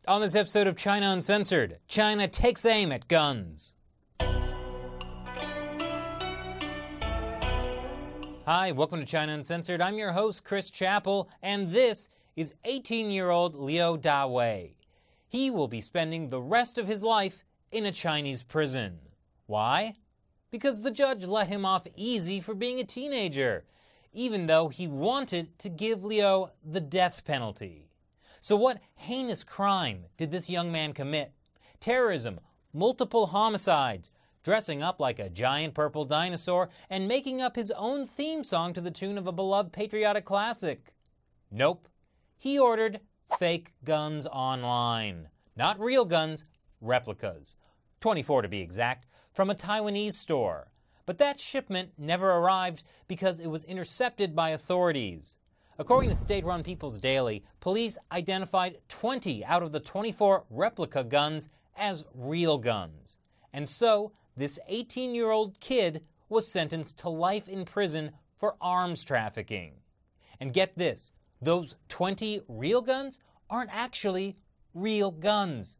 On this episode of China Uncensored, China takes aim at guns. Hi, welcome to China Uncensored. I'm your host, Chris Chappell, and this is 18-year-old Liu Dawei. He will be spending the rest of his life in a Chinese prison. Why? Because the judge let him off easy for being a teenager, even though he wanted to give Liu the death penalty. So what heinous crime did this young man commit? Terrorism, multiple homicides, dressing up like a giant purple dinosaur, and making up his own theme song to the tune of a beloved patriotic classic? Nope. He ordered fake guns online. Not real guns, replicas. 24 to be exact, from a Taiwanese store. But that shipment never arrived because it was intercepted by authorities. According to state-run People's Daily, police identified 20 out of the 24 replica guns as real guns. And so, this 18-year-old kid was sentenced to life in prison for arms trafficking. And get this, those 20 real guns aren't actually real guns.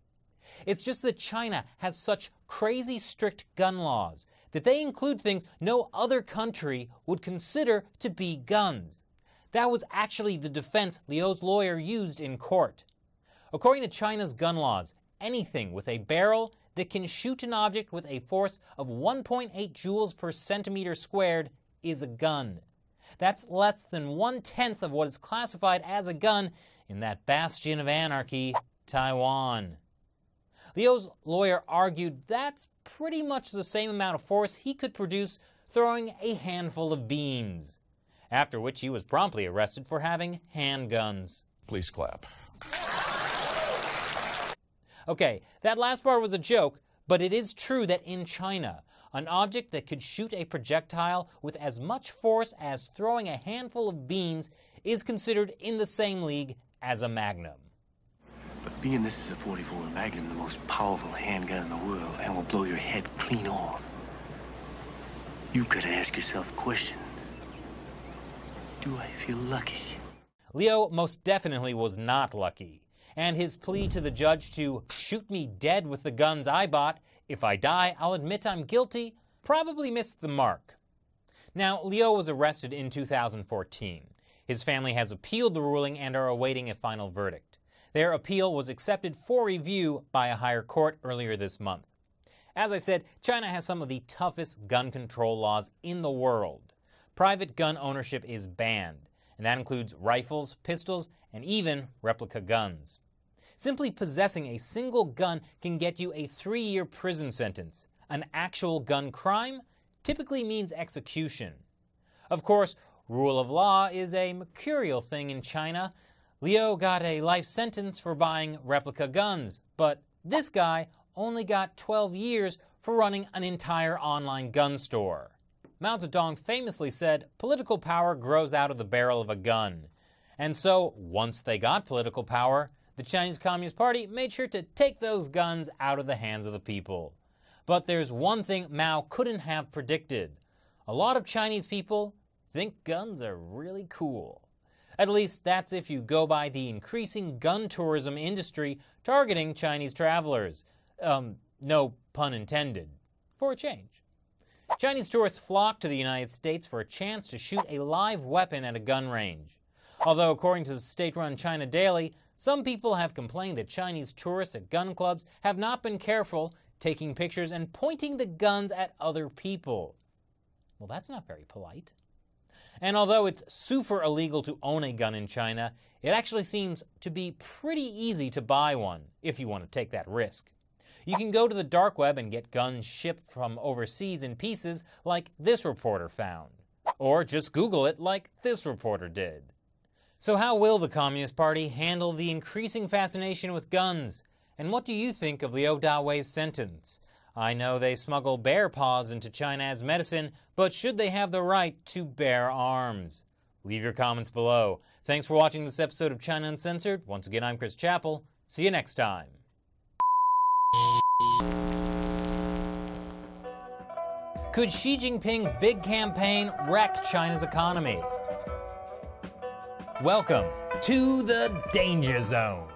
It's just that China has such crazy strict gun laws that they include things no other country would consider to be guns. That was actually the defense Liu's lawyer used in court. According to China's gun laws, anything with a barrel that can shoot an object with a force of 1.8 joules per centimeter squared is a gun. That's less than 1/10 of what is classified as a gun in that bastion of anarchy, Taiwan. Liu's lawyer argued that's pretty much the same amount of force he could produce throwing a handful of beans. After which he was promptly arrested for having handguns. Please clap. Okay, that last part was a joke, but it is true that in China, an object that could shoot a projectile with as much force as throwing a handful of beans is considered in the same league as a magnum. But being this is a 44 Magnum, the most powerful handgun in the world, and will blow your head clean off, you could ask yourself the question, do I feel lucky? Liu most definitely was not lucky, and his plea to the judge to shoot me dead with the guns I bought, if I die, I'll admit I'm guilty, probably missed the mark. Now, Liu was arrested in 2014. His family has appealed the ruling and are awaiting a final verdict. Their appeal was accepted for review by a higher court earlier this month. As I said, China has some of the toughest gun control laws in the world. Private gun ownership is banned, and that includes rifles, pistols, and even replica guns. Simply possessing a single gun can get you a 3-year prison sentence. An actual gun crime typically means execution. Of course, rule of law is a mercurial thing in China. Liu got a life sentence for buying replica guns, but this guy only got 12 years for running an entire online gun store. Mao Zedong famously said, political power grows out of the barrel of a gun. And so, once they got political power, the Chinese Communist Party made sure to take those guns out of the hands of the people. But there's one thing Mao couldn't have predicted. A lot of Chinese people think guns are really cool. At least that's if you go by the increasing gun tourism industry targeting Chinese travelers. No pun intended. For a change. Chinese tourists flock to the United States for a chance to shoot a live weapon at a gun range. Although, according to the state-run China Daily, some people have complained that Chinese tourists at gun clubs have not been careful, taking pictures and pointing the guns at other people. Well, that's not very polite. And although it's super illegal to own a gun in China, it actually seems to be pretty easy to buy one, if you want to take that risk. You can go to the dark web and get guns shipped from overseas in pieces like this reporter found. Or just Google it like this reporter did. So how will the Communist Party handle the increasing fascination with guns? And what do you think of Liu Dawei's sentence? I know they smuggle bear paws into China as medicine, but should they have the right to bear arms? Leave your comments below. Thanks for watching this episode of China Uncensored. Once again, I'm Chris Chappell. See you next time. Could Xi Jinping's big campaign wreck China's economy? Welcome to the Danger Zone.